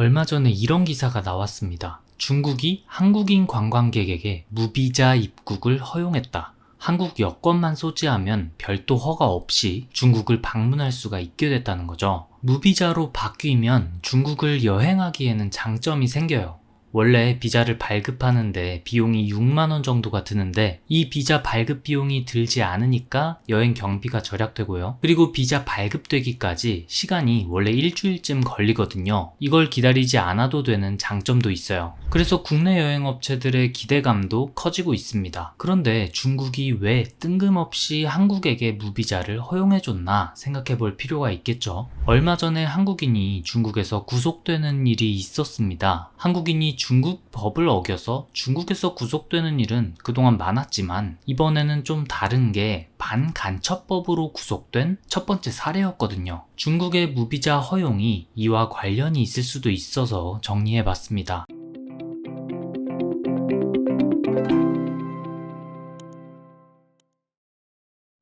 얼마 전에 이런 기사가 나왔습니다. 중국이 한국인 관광객에게 무비자 입국을 허용했다. 한국 여권만 소지하면 별도 허가 없이 중국을 방문할 수가 있게 됐다는 거죠. 무비자로 바뀌면 중국을 여행하기에는 장점이 생겨요. 원래 비자를 발급하는데 비용이 6만 원 정도가 드는데 이 비자 발급 비용이 들지 않으니까 여행 경비가 절약되고요. 그리고 비자 발급되기까지 시간이 원래 일주일쯤 걸리거든요. 이걸 기다리지 않아도 되는 장점도 있어요. 그래서 국내 여행업체들의 기대감도 커지고 있습니다. 그런데 중국이 왜 뜬금없이 한국에게 무비자를 허용해줬나 생각해 볼 필요가 있겠죠. 얼마 전에 한국인이 중국에서 구속되는 일이 있었습니다. 한국인이 중국 법을 어겨서 중국에서 구속되는 일은 그동안 많았지만 이번에는 좀 다른 게 반간첩법으로 구속된 첫 번째 사례였거든요. 중국의 무비자 허용이 이와 관련이 있을 수도 있어서 정리해봤습니다.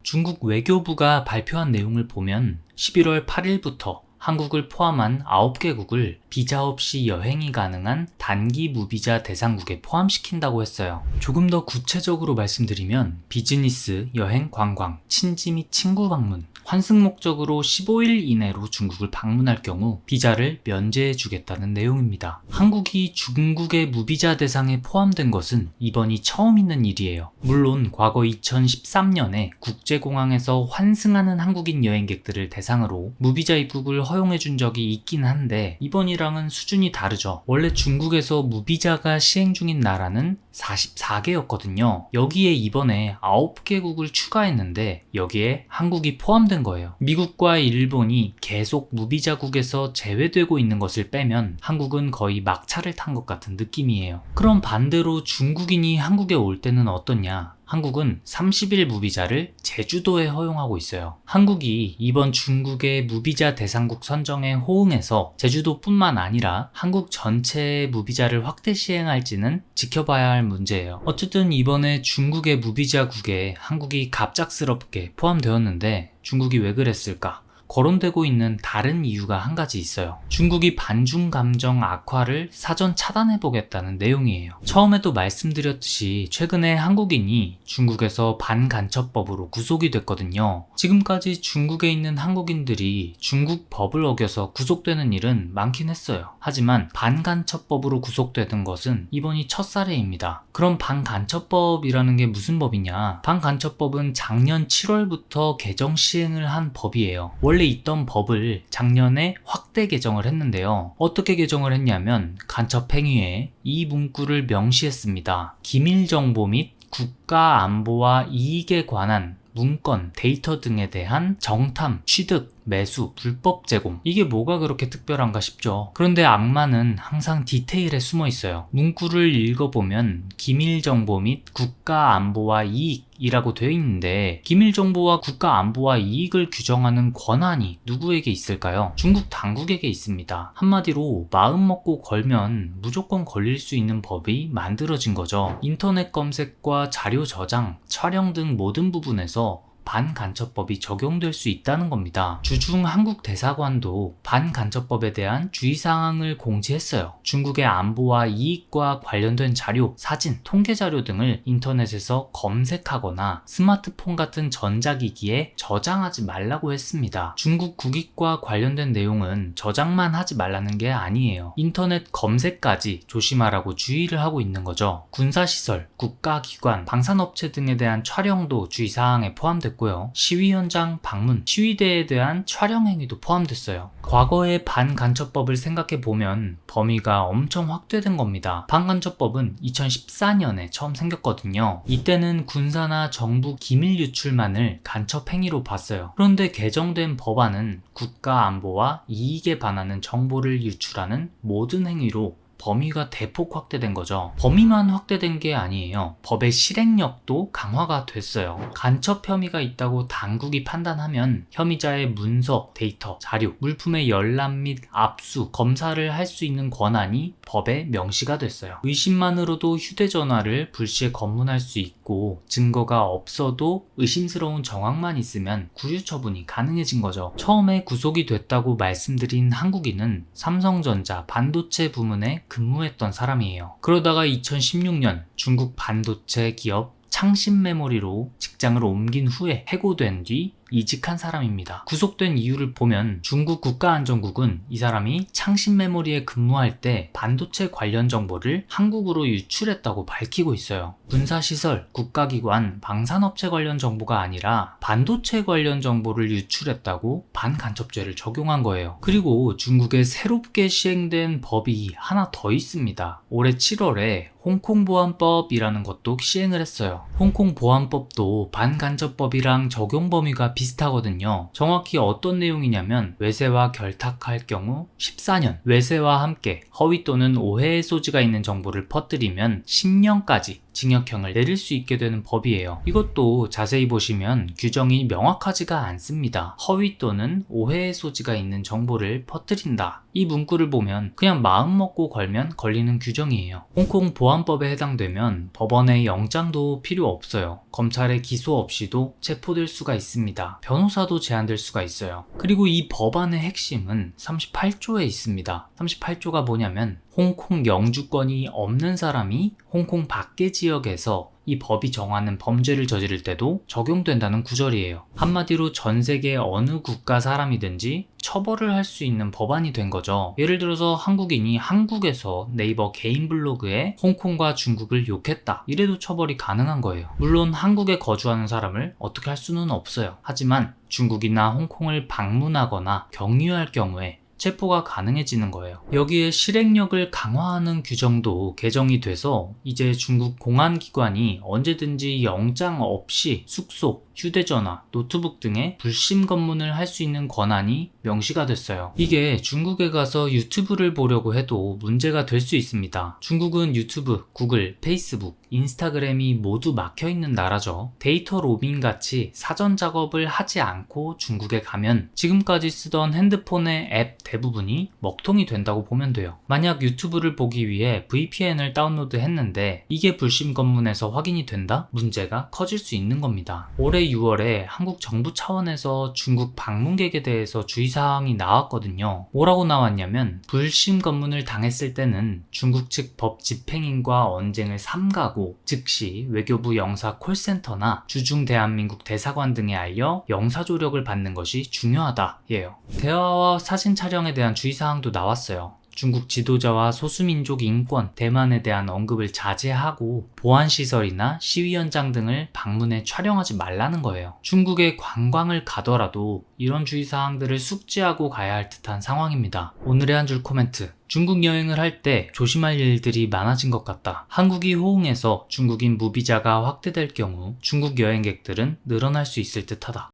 중국 외교부가 발표한 내용을 보면 11월 8일부터 한국을 포함한 9개국을 비자 없이 여행이 가능한 단기 무비자 대상국에 포함시킨다고 했어요. 조금 더 구체적으로 말씀드리면 비즈니스, 여행, 관광, 친지 및 친구 방문, 환승 목적으로 15일 이내로 중국을 방문할 경우 비자를 면제해 주겠다는 내용입니다. 한국이 중국의 무비자 대상에 포함된 것은 이번이 처음 있는 일이에요. 물론 과거 2013년에 국제공항에서 환승하는 한국인 여행객들을 대상으로 무비자 입국을 허용해 준 적이 있긴 한데 이번이랑은 수준이 다르죠. 원래 중국에서 무비자가 시행 중인 나라는 44개였거든요. 여기에 이번에 9개국을 추가했는데 여기에 한국이 포함된 거예요. 미국과 일본이 계속 무비자국에서 제외되고 있는 것을 빼면 한국은 거의 막차를 탄 것 같은 느낌이에요. 그럼 반대로 중국인이 한국에 올 때는 어떠냐? 한국은 30일 무비자를 제주도에 허용하고 있어요. 한국이 이번 중국의 무비자 대상국 선정에 호응해서 제주도뿐만 아니라 한국 전체의 무비자를 확대 시행할지는 지켜봐야 할 문제예요. 어쨌든 이번에 중국의 무비자국에 한국이 갑작스럽게 포함되었는데 중국이 왜 그랬을까? 거론되고 있는 다른 이유가 한 가지 있어요. 중국이 반중 감정 악화를 사전 차단해보겠다는 내용이에요. 처음에도 말씀드렸듯이 최근에 한국인이 중국에서 반간첩법으로 구속이 됐거든요. 지금까지 중국에 있는 한국인들이 중국 법을 어겨서 구속되는 일은 많긴 했어요. 하지만 반간첩법으로 구속되는 것은 이번이 첫 사례입니다. 그럼 반간첩법이라는 게 무슨 법이냐? 반간첩법은 작년 7월부터 개정 시행을 한 법이에요. 원래 있던 법을 작년에 확대 개정을 했는데요. 어떻게 개정을 했냐면 간첩 행위에 이 문구를 명시했습니다. 기밀 정보 및 국가 안보와 이익에 관한 문건, 데이터 등에 대한 정탐, 취득, 매수, 불법 제공. 이게 뭐가 그렇게 특별한가 싶죠. 그런데 악마는 항상 디테일에 숨어 있어요. 문구를 읽어보면 기밀정보 및 국가안보와 이익이라고 되어 있는데 기밀정보와 국가안보와 이익을 규정하는 권한이 누구에게 있을까요? 중국 당국에게 있습니다. 한마디로 마음 먹고 걸면 무조건 걸릴 수 있는 법이 만들어진 거죠. 인터넷 검색과 자료 저장, 촬영 등 모든 부분에서 반간첩법이 적용될 수 있다는 겁니다. 주중 한국 대사관도 반간첩법에 대한 주의사항을 공지했어요. 중국의 안보와 이익과 관련된 자료, 사진, 통계 자료 등을 인터넷에서 검색하거나 스마트폰 같은 전자기기에 저장하지 말라고 했습니다. 중국 국익과 관련된 내용은 저장만 하지 말라는 게 아니에요. 인터넷 검색까지 조심하라고 주의를 하고 있는 거죠. 군사시설, 국가기관, 방산업체 등에 대한 촬영도 주의사항에 포함됐고 시위 현장 방문, 시위대에 대한 촬영 행위도 포함됐어요. 과거의 반간첩법을 생각해보면 범위가 엄청 확대된 겁니다. 반간첩법은 2014년에 처음 생겼거든요. 이때는 군사나 정부 기밀 유출만을 간첩 행위로 봤어요. 그런데 개정된 법안은 국가 안보와 이익에 반하는 정보를 유출하는 모든 행위로 범위가 대폭 확대된 거죠. 범위만 확대된 게 아니에요. 법의 실행력도 강화가 됐어요. 간첩 혐의가 있다고 당국이 판단하면 혐의자의 문서, 데이터, 자료, 물품의 열람 및 압수, 검사를 할 수 있는 권한이 법에 명시가 됐어요. 의심만으로도 휴대전화를 불시에 검문할 수 있고 증거가 없어도 의심스러운 정황만 있으면 구류 처분이 가능해진 거죠. 처음에 구속이 됐다고 말씀드린 한국인은 삼성전자 반도체 부문에 근무했던 사람이에요. 그러다가 2016년 중국 반도체 기업 창신메모리로 직장을 옮긴 후에 해고된 뒤 이직한 사람입니다. 구속된 이유를 보면 중국 국가안전국은 이 사람이 창신메모리에 근무할 때 반도체 관련 정보를 한국으로 유출했다고 밝히고 있어요. 군사시설, 국가기관, 방산업체 관련 정보가 아니라 반도체 관련 정보를 유출했다고 반간첩죄를 적용한 거예요. 그리고 중국에 새롭게 시행된 법이 하나 더 있습니다. 올해 7월에 홍콩보안법이라는 것도 시행을 했어요. 홍콩보안법도 반간접법이랑 적용 범위가 비슷하거든요. 정확히 어떤 내용이냐면 외세와 결탁할 경우 14년, 외세와 함께 허위 또는 오해의 소지가 있는 정보를 퍼뜨리면 10년까지 징역형을 내릴 수 있게 되는 법이에요. 이것도 자세히 보시면 규정이 명확하지가 않습니다. 허위 또는 오해의 소지가 있는 정보를 퍼뜨린다. 이 문구를 보면 그냥 마음 먹고 걸면 걸리는 규정이에요. 홍콩 보안법에 해당되면 법원의 영장도 필요 없어요. 검찰의 기소 없이도 체포될 수가 있습니다. 변호사도 제한될 수가 있어요. 그리고 이 법안의 핵심은 38조에 있습니다. 38조가 뭐냐면 홍콩 영주권이 없는 사람이 홍콩 밖의 지역에서 이 법이 정하는 범죄를 저지를 때도 적용된다는 구절이에요. 한마디로 전 세계 어느 국가 사람이든지 처벌을 할 수 있는 법안이 된 거죠. 예를 들어서 한국인이 한국에서 네이버 개인 블로그에 홍콩과 중국을 욕했다. 이래도 처벌이 가능한 거예요. 물론 한국에 거주하는 사람을 어떻게 할 수는 없어요. 하지만 중국이나 홍콩을 방문하거나 경유할 경우에 체포가 가능해지는 거예요. 여기에 실행력을 강화하는 규정도 개정이 돼서 이제 중국 공안기관이 언제든지 영장 없이 숙소, 휴대전화, 노트북 등의 불심 검문을 할 수 있는 권한이 명시가 됐어요. 이게 중국에 가서 유튜브를 보려고 해도 문제가 될 수 있습니다. 중국은 유튜브, 구글, 페이스북, 인스타그램이 모두 막혀있는 나라죠. 데이터 로밍 같이 사전 작업을 하지 않고 중국에 가면 지금까지 쓰던 핸드폰의 앱 대부분이 먹통이 된다고 보면 돼요. 만약 유튜브를 보기 위해 VPN을 다운로드 했는데 이게 불심 검문에서 확인이 된다? 문제가 커질 수 있는 겁니다. 올해 6월에 한국 정부 차원에서 중국 방문객에 대해서 주의사항이 나왔거든요. 뭐라고 나왔냐면 불심 검문을 당했을 때는 중국 측 법 집행인과 언쟁을 삼가고 즉시 외교부 영사 콜센터나 주중 대한민국 대사관 등에 알려 영사 조력을 받는 것이 중요하다 예요. 대화와 사진 촬영에 대한 주의사항도 나왔어요. 중국 지도자와 소수민족 인권, 대만에 대한 언급을 자제하고 보안시설이나 시위 현장 등을 방문해 촬영하지 말라는 거예요. 중국에 관광을 가더라도 이런 주의사항들을 숙지하고 가야 할 듯한 상황입니다. 오늘의 한 줄 코멘트. 중국 여행을 할 때 조심할 일들이 많아진 것 같다. 한국이 호응해서 중국인 무비자가 확대될 경우 중국 여행객들은 늘어날 수 있을 듯하다.